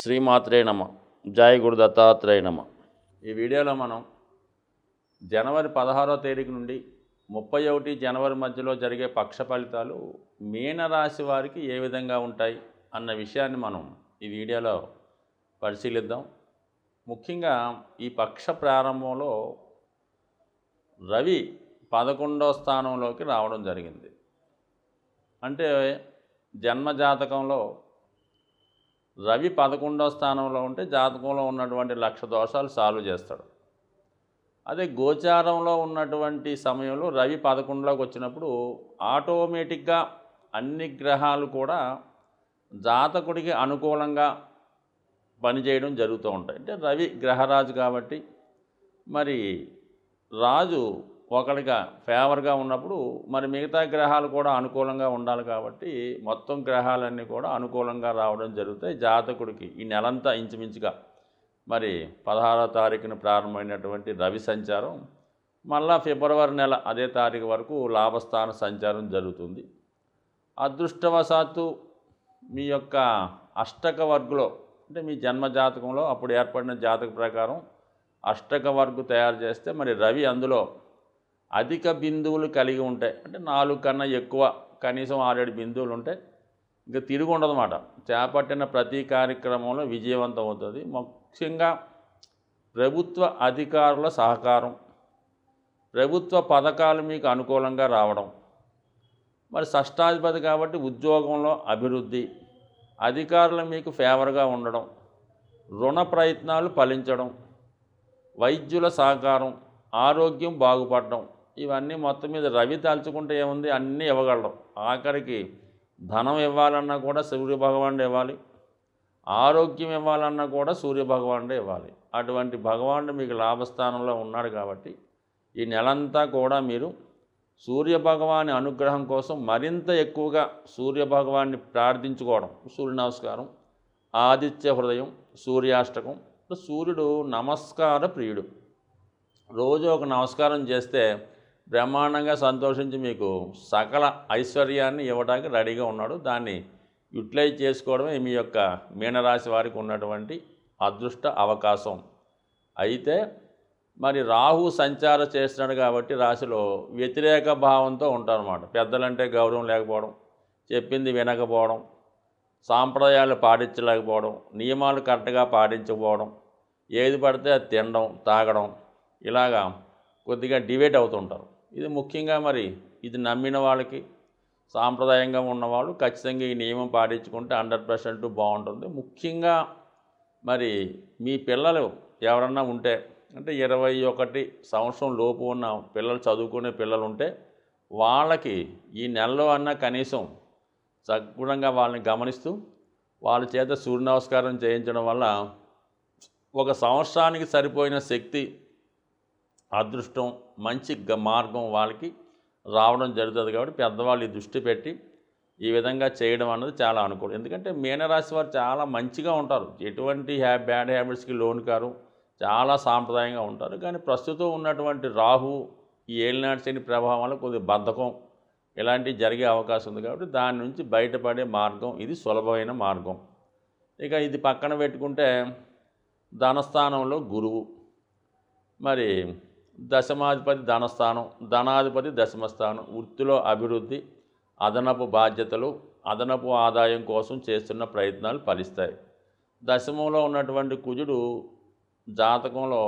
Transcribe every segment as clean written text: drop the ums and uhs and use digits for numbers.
శ్రీమాత్రే నమ. జై గురు దత్తాత్రేయ నమ. ఈ వీడియోలో మనం జనవరి 16వ తేదీ నుండి 31 జనవరి మధ్యలో జరిగే పక్ష ఫలితాలు మీనరాశి వారికి ఏ విధంగా ఉంటాయి అన్న విషయాన్ని మనం ఈ వీడియోలో పరిశీలిద్దాం. ముఖ్యంగా ఈ పక్ష ప్రారంభంలో రవి 11వ స్థానంలోకి రావడం జరిగింది. అంటే జన్మజాతకంలో రవి 11వ స్థానంలో ఉంటే జాతకంలో ఉన్నటువంటి లక్ష దోషాలు సాల్వ్ చేస్తాడు. అదే గోచారంలో ఉన్నటువంటి సమయంలో రవి 11లోకి వచ్చినప్పుడు ఆటోమేటిక్గా అన్ని గ్రహాలు కూడా జాతకుడికి అనుకూలంగా పనిచేయడం జరుగుతూ ఉంటాయి. అంటే రవి గ్రహరాజు కాబట్టి మరి రాజు ఒకరిగా ఫేవర్గా ఉన్నప్పుడు మరి మిగతా గ్రహాలు కూడా అనుకూలంగా ఉండాలి కాబట్టి మొత్తం గ్రహాలన్నీ కూడా అనుకూలంగా రావడం జరుగుతాయి జాతకుడికి. ఈ నెలంతా ఇంచుమించుగా మరి 16వ తారీఖున ప్రారంభమైనటువంటి రవి సంచారం మళ్ళా ఫిబ్రవరి నెల అదే తారీఖు వరకు లాభస్థాన సంచారం జరుగుతుంది. అదృష్టవశాత్తు మీ యొక్క అష్టక వర్గులో అంటే మీ జన్మ జాతకంలో అప్పుడు ఏర్పడిన జాతక ప్రకారం అష్టక వర్గు తయారు చేస్తే మరి రవి అందులో అధిక బిందువులు కలిగి ఉంటాయి. అంటే 4 కన్నా ఎక్కువ కనీసం 6-7 బిందువులు ఉంటాయి. ఇంకా తిరిగి ఉండదన్నమాట. చేపట్టిన ప్రతి కార్యక్రమంలో విజయవంతం అవుతుంది. ముఖ్యంగా ప్రభుత్వ అధికారుల సహకారం, ప్రభుత్వ పథకాలు మీకు అనుకూలంగా రావడం, మరి షష్టాధిపతి కాబట్టి ఉద్యోగంలో అభివృద్ధి, అధికారులు మీకు ఫేవర్గా ఉండడం, రుణ ప్రయత్నాలు ఫలించడం, వైద్యుల సహకారం, ఆరోగ్యం బాగుపడడం, ఇవన్నీ మొత్తం మీద రవి తలుచుకుంటే ఏముంది అన్నీ ఇవ్వగలడం. ఆఖరికి ధనం ఇవ్వాలన్నా కూడా సూర్యభగవానుడు ఇవ్వాలి, ఆరోగ్యం ఇవ్వాలన్నా కూడా సూర్యభగవానుడే ఇవ్వాలి. అటువంటి భగవానుడు మీకు లాభస్థానంలో ఉన్నాడు కాబట్టి ఈ నెలంతా కూడా మీరు సూర్యభగవాని అనుగ్రహం కోసం మరింత ఎక్కువగా సూర్యభగవాన్ని ప్రార్థించుకోవడం. సూర్య నమస్కారం, ఆదిత్య హృదయం, సూర్యాష్టకం. సూర్యుడు నమస్కార ప్రియుడు. రోజు ఒక నమస్కారం చేస్తే బ్రహ్మాండంగా సంతోషించి మీకు సకల ఐశ్వర్యాన్ని ఇవ్వడానికి రెడీగా ఉన్నాడు. దాన్ని యూటిలైజ్ చేసుకోవడమే మీ యొక్క మీనరాశి వారికి ఉన్నటువంటి అదృష్ట అవకాశం. అయితే మరి రాహు సంచారం చేస్తున్నాడు కాబట్టి రాశిలో వ్యతిరేక భావంతో ఉంటారన్నమాట. పెద్దలంటే గౌరవం లేకపోవడం, చెప్పింది వినకపోవడం, సాంప్రదాయాలు పాటించలేకపోవడం, నియమాలు కరెక్ట్గా పాటించకపోవడం, ఏది పడితే అది తినడం, తాగడం, ఇలాగా కొద్దిగా డివేట్ అవుతుంటారు. ఇది ముఖ్యంగా మరి ఇది నమ్మిన వాళ్ళకి, సాంప్రదాయంగా ఉన్నవాళ్ళు ఖచ్చితంగా ఈ నియమం పాటించుకుంటే 100% బాగుంటుంది. ముఖ్యంగా మరి మీ పిల్లలు ఎవరన్నా ఉంటే అంటే 21 సంవత్సరం లోపు ఉన్న పిల్లలు, చదువుకునే పిల్లలు ఉంటే వాళ్ళకి ఈ నెలలో అన్నా కనీసం సద్గుణంగా వాళ్ళని గమనిస్తూ వాళ్ళ చేత సూర్య నమస్కారం చేయించడం వల్ల ఒక సంవత్సరానికి సరిపోయిన శక్తి, అదృష్టం, మంచి మార్గం వాళ్ళకి రావడం జరుగుతుంది. కాబట్టి పెద్దవాళ్ళు ఈ దృష్టి పెట్టి ఈ విధంగా చేయడం అన్నది చాలా అనుకూలం. ఎందుకంటే మీనరాశి వారు చాలా మంచిగా ఉంటారు, ఎటువంటి బ్యాడ్ హ్యాబిట్స్కి లోను కారు, చాలా సాంప్రదాయంగా ఉంటారు. కానీ ప్రస్తుతం ఉన్నటువంటి రాహు, ఈ ఏలినాటి శని ప్రభావం వల్ల కొద్దిగా బద్ధకం ఇలాంటివి జరిగే అవకాశం ఉంది. కాబట్టి దాని నుంచి బయటపడే మార్గం ఇది సులభమైన మార్గం. ఇక ఇది పక్కన పెట్టుకుంటే ధనస్థానంలో గురువు, మరి దశమాధిపతి ధనస్థానం, ధనాధిపతి దశమస్థానం. వృత్తిలో అభివృద్ధి, అదనపు బాధ్యతలు, అదనపు ఆదాయం కోసం చేస్తున్న ప్రయత్నాలు ఫలిస్తాయి. దశమంలో ఉన్నటువంటి కుజుడు జాతకంలో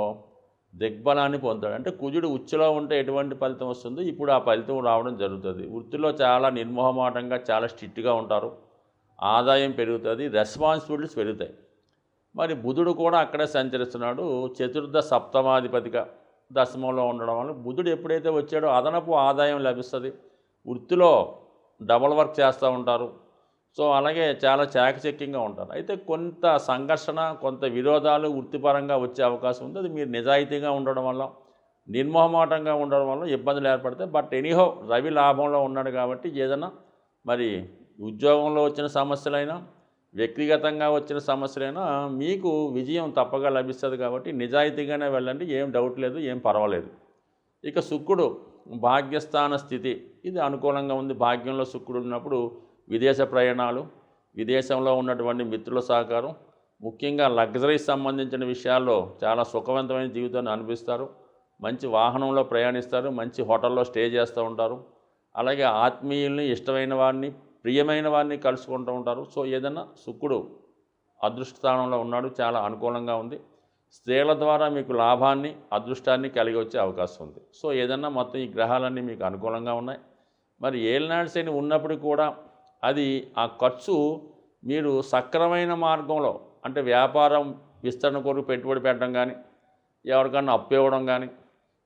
దిగ్బలాన్ని పొందాడు. అంటే కుజుడు ఉచ్చులో ఉంటే ఎటువంటి ఫలితం వస్తుందో ఇప్పుడు ఆ ఫలితం రావడం జరుగుతుంది. వృత్తిలో చాలా నిర్మోహమాటంగా, చాలా స్ట్రిక్ట్గా ఉంటారు, ఆదాయం పెరుగుతుంది, రెస్పాన్సిబిలిటీస్ పెరుగుతాయి. మరి బుధుడు కూడా అక్కడే సంచరిస్తున్నాడు, చతుర్థ సప్తమాధిపతిగా దశమంలో ఉండడం వల్ల బుధుడు ఎప్పుడైతే వచ్చాడో అదనపు ఆదాయం లభిస్తుంది. వృత్తిలో డబల్ వర్క్ చేస్తూ ఉంటారు. సో అలాగే చాలా చాకచక్యంగా ఉంటారు. అయితే కొంత సంఘర్షణ, కొంత విరోధాలు వృత్తిపరంగా వచ్చే అవకాశం ఉంది. అది మీరు నిజాయితీగా ఉండడం వల్ల, నిర్మోహమాటంగా ఉండడం వల్ల ఇబ్బందులు ఏర్పడతాయి. బట్ ఎనీహో రవి లాభంలో ఉన్నాడు కాబట్టి ఏదైనా మరి ఉద్యోగంలో వచ్చిన సమస్యలైనా, వ్యక్తిగతంగా వచ్చిన సమస్యలైనా మీకు విజయం తప్పగా లభిస్తుంది. కాబట్టి నిజాయితీగానే వెళ్ళండి, ఏం డౌట్ లేదు, ఏం పర్వాలేదు. ఇక శుక్రుడు భాగ్యస్థాన స్థితి ఇది అనుకూలంగా ఉంది. భాగ్యంలో శుక్రుడు ఉన్నప్పుడు విదేశ ప్రయాణాలు, విదేశంలో ఉన్నటువంటి మిత్రుల సహకారం, ముఖ్యంగా లగ్జరీస్ సంబంధించిన విషయాల్లో చాలా సుఖవంతమైన జీవితాన్ని అనిపిస్తారు. మంచి వాహనంలో ప్రయాణిస్తారు, మంచి హోటల్లో స్టే చేస్తూ ఉంటారు. అలాగే ఆత్మీయుల్ని, ఇష్టమైన వారిని, ప్రియమైన వారిని కలుసుకుంటూ ఉంటారు. సో ఏదైనా శుక్రుడు అదృష్ట స్థానంలో ఉన్నాడు, చాలా అనుకూలంగా ఉంది. స్త్రీల ద్వారా మీకు లాభాన్ని, అదృష్టాన్ని కలిగి వచ్చే అవకాశం ఉంది. సో ఏదన్నా మొత్తం ఈ గ్రహాలన్నీ మీకు అనుకూలంగా ఉన్నాయి. మరి ఏలినాటి శని ఉన్నప్పుడు కూడా అది ఆ ఖర్చు మీరు సక్రమైన మార్గంలో, అంటే వ్యాపారం విస్తరణ కొరకు పెట్టుబడి పెట్టడం కానీ, ఎవరికన్నా అప్పు ఇవ్వడం కానీ,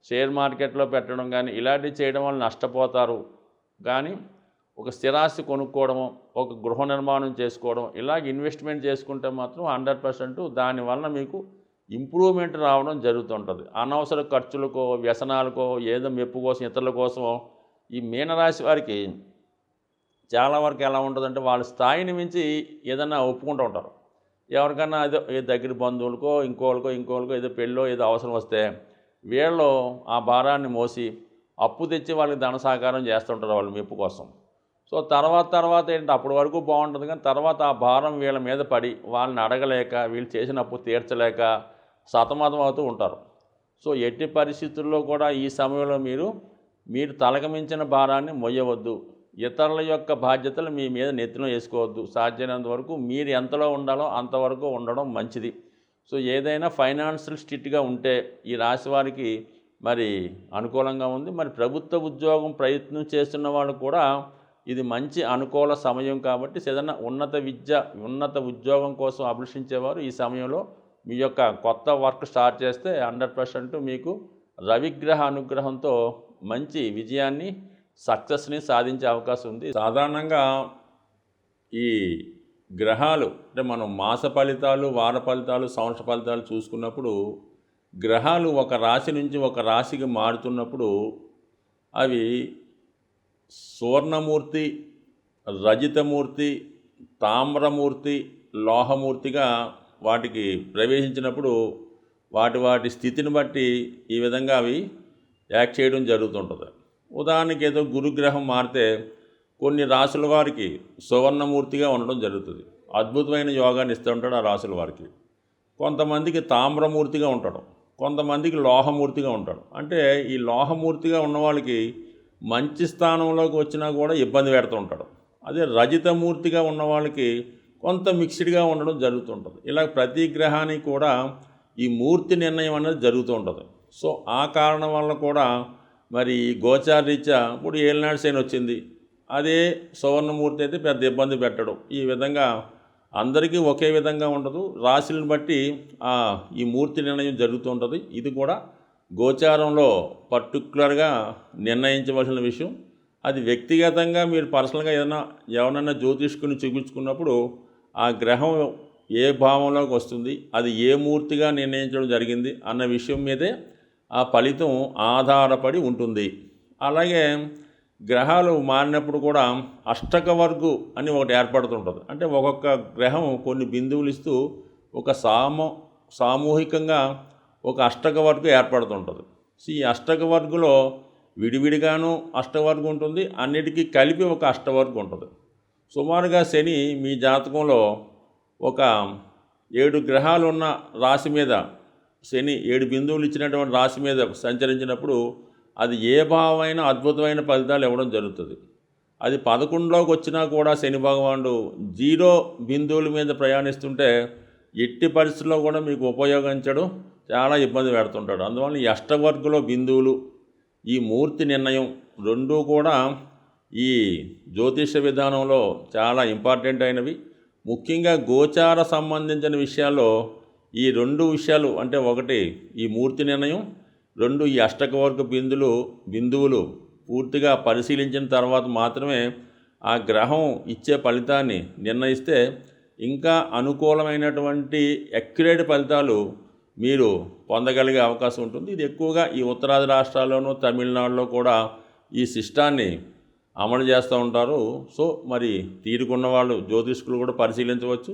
షేర్ మార్కెట్లో పెట్టడం కానీ ఇలాంటివి చేయడం వల్ల నష్టపోతారు. కానీ ఒక స్థిరాస్తి కొనుక్కోవడము, ఒక గృహ నిర్మాణం చేసుకోవడం, ఇలాగ ఇన్వెస్ట్మెంట్ చేసుకుంటే మాత్రం 100% దానివల్ల మీకు ఇంప్రూవ్మెంట్ రావడం జరుగుతుంటుంది. అనవసర ఖర్చులకో, వ్యసనాలకో, ఏదో మెప్పు కోసం, ఇతరుల కోసమో ఈ మీనరాశి వారికి చాలా వరకు ఎలా ఉంటుందంటే వాళ్ళ స్థాయిని మించి ఏదన్నా ఒప్పుకుంటూ ఉంటారు. ఎవరికన్నా ఏదో దగ్గర బంధువులకో, ఇంకోళ్ళకో ఏదో పెళ్ళో ఏదో అవసరం వస్తే వీళ్ళు ఆ భారాన్ని మోసి అప్పు తెచ్చి వాళ్ళకి ధన సహకారం చేస్తుంటారు వాళ్ళ మెప్పు కోసం. సో తర్వాత ఏంటంటే అప్పటి వరకు బాగుంటుంది, కానీ తర్వాత ఆ భారం వీళ్ళ మీద పడి వాళ్ళని అడగలేక, వీళ్ళు చేసిన అప్పు తీర్చలేక సతమతం అవుతూ ఉంటారు. సో ఎట్టి పరిస్థితుల్లో కూడా ఈ సమయంలో మీరు తలకమించిన భారాన్ని మొయ్యవద్దు. ఇతరుల యొక్క బాధ్యతలు మీ మీద నెత్తిన వేసుకోవద్దు. సాధ్యమైనంత వరకు మీరు ఎంతలో ఉండాలో అంతవరకు ఉండడం మంచిది. సో ఏదైనా ఫైనాన్షియల్ స్ట్రిక్ట్గా ఉంటే ఈ రాశి వారికి మరి అనుకూలంగా ఉంది. మరి ప్రభుత్వ ఉద్యోగం ప్రయత్నం చేస్తున్న వాళ్ళు కూడా ఇది మంచి అనుకూల సమయం కాబట్టి ఏదైనా ఉన్నత ఉద్యోగం కోసం అభిలషించేవారు ఈ సమయంలో మీ యొక్క కొత్త వర్క్ స్టార్ట్ చేస్తే 100% మీకు రవిగ్రహ అనుగ్రహంతో మంచి విజయాన్ని, సక్సెస్ని సాధించే అవకాశం ఉంది. సాధారణంగా ఈ గ్రహాలు అంటే మనం మాస ఫలితాలు, వార ఫలితాలు, సంవత్సర ఫలితాలు చూసుకున్నప్పుడు గ్రహాలు ఒక రాశి నుంచి ఒక రాశికి మారుతున్నప్పుడు అవి సువర్ణమూర్తి, రజితమూర్తి, తామ్రమూర్తి, లోహమూర్తిగా వాటికి ప్రవేశించినప్పుడు వాటి స్థితిని బట్టి ఈ విధంగా అవి యాక్ట్ చేయడం జరుగుతుంటుంది. ఉదాహరణకి ఏదో గురుగ్రహం మారితే కొన్ని రాశుల వారికి సువర్ణమూర్తిగా ఉండడం జరుగుతుంది. అద్భుతమైన యోగాన్ని ఇస్తూ ఉంటాడు ఆ రాశుల వారికి. కొంతమందికి తామ్రమూర్తిగా ఉంటాడు, కొంతమందికి లోహమూర్తిగా ఉంటాడు. అంటే ఈ లోహమూర్తిగా ఉన్న వాళ్ళకి మంచి స్థానంలోకి వచ్చినా కూడా ఇబ్బంది పెడుతూ ఉంటాడు. అదే రజితమూర్తిగా ఉన్న వాళ్ళకి కొంత మిక్స్డ్గా ఉండడం జరుగుతుంటుంది. ఇలా ప్రతి గ్రహానికి కూడా ఈ మూర్తి నిర్ణయం అనేది జరుగుతూ ఉంటుంది. సో ఆ కారణం వల్ల కూడా మరి గోచారరీత్యా ఇప్పుడు ఏలినాటి శని వచ్చింది, అదే సువర్ణమూర్తి అయితే పెద్ద ఇబ్బంది పెట్టడం. ఈ విధంగా అందరికీ ఒకే విధంగా ఉండదు, రాశులను బట్టి ఈ మూర్తి నిర్ణయం జరుగుతూ ఉంటుంది. ఇది కూడా గోచారంలో పర్టికులర్గా నిర్ణయించవలసిన విషయం. అది వ్యక్తిగతంగా మీరు పర్సనల్గా ఎవరైనా జ్యోతిష్కుని చూపించుకున్నప్పుడు ఆ గ్రహం ఏ భావంలోకి వస్తుంది, అది ఏ మూర్తిగా నిర్ణయించడం జరిగింది అన్న విషయం మీదే ఆ ఫలితం ఆధారపడి ఉంటుంది. అలాగే గ్రహాలు మారినప్పుడు కూడా అష్టకవర్గు అని ఒకటి ఏర్పడుతుంటుంది. అంటే ఒక్కొక్క గ్రహం కొన్ని బిందువులు ఇస్తూ ఒక సామూహికంగా ఒక అష్టకవర్గు ఏర్పడుతుంటుంది. సో ఈ అష్టకవర్గులో విడివిడిగాను అష్టవర్గు ఉంటుంది, అన్నిటికీ కలిపి ఒక అష్టవర్గు ఉంటుంది. సుమారుగా శని మీ జాతకంలో ఒక 7 గ్రహాలు ఉన్న రాశి మీద, శని 7 బిందువులు ఇచ్చినటువంటి రాశి మీద సంచరించినప్పుడు అది ఏ భావమైన అద్భుతమైన ఫలితాలు ఇవ్వడం జరుగుతుంది. అది 11లోకి వచ్చినా కూడా శని భగవానుడు 0 బిందువుల మీద ప్రయాణిస్తుంటే ఎట్టి పరిస్థితుల్లో కూడా మీకు ఉపయోగించడం చాలా ఇబ్బంది పెడుతుంటాడు. అందువల్ల ఈ అష్టవర్గులో బిందువులు, ఈ మూర్తి నిర్ణయం రెండూ కూడా ఈ జ్యోతిష విధానంలో చాలా ఇంపార్టెంట్ అయినవి. ముఖ్యంగా గోచార సంబంధించిన విషయాల్లో ఈ 2 విషయాలు, అంటే ఒకటి ఈ మూర్తి నిర్ణయం, 2 ఈ అష్టకవర్గ బిందువులు పూర్తిగా పరిశీలించిన తర్వాత మాత్రమే ఆ గ్రహం ఇచ్చే ఫలితాన్ని నిర్ణయిస్తే ఇంకా అనుకూలమైనటువంటి అక్యురేట్ ఫలితాలు మీరు పొందగలిగే అవకాశం ఉంటుంది. ఇది ఎక్కువగా ఈ ఉత్తరాది రాష్ట్రాల్లోనూ, తమిళనాడులో కూడా ఈ సిస్టాన్ని అమలు చేస్తూ ఉంటారు. సో మరి తీరుకున్న వాళ్ళు జ్యోతిష్కులు కూడా పరిశీలించవచ్చు.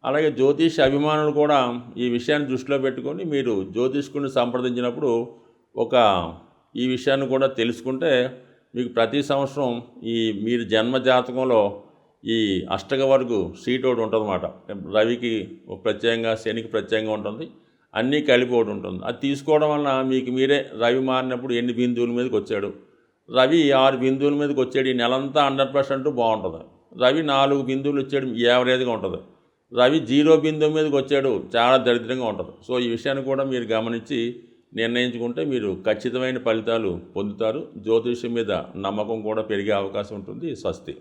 అలాగే జ్యోతిష్ అభిమానులు కూడా ఈ విషయాన్ని దృష్టిలో పెట్టుకొని మీరు జ్యోతిష్కుని సంప్రదించినప్పుడు ఈ విషయాన్ని కూడా తెలుసుకుంటే మీకు ప్రతి సంవత్సరం మీరు జన్మ జాతకంలో ఈ అష్టకవర్గు షీట్ ఒకటి ఉంటుంది అన్నమాట. రవికి ప్రత్యేకంగా, శనికి ప్రత్యేకంగా ఉంటుంది, అన్నీ కలిపి ఒకటి ఉంటుంది. అది తీసుకోవడం వలన మీకు మీరే రవి మారినప్పుడు ఎన్ని బిందువుల మీదకి వచ్చాడు, రవి 6 బిందువుల మీదకి వచ్చాడు, ఈ నెలంతా 100% బాగుంటుంది. రవి 4 బిందువులు వచ్చాడు, యావరేజ్గా ఉంటుంది. రవి 0 బిందువు మీదకి వచ్చాడు, చాలా దరిద్రంగా ఉంటుంది. సో ఈ విషయాన్ని కూడా మీరు గమనించి నిర్ణయించుకుంటే మీరు ఖచ్చితమైన ఫలితాలు పొందుతారు. జ్యోతిష్యం మీద నమ్మకం కూడా పెరిగే అవకాశం ఉంటుంది. స్వస్తి.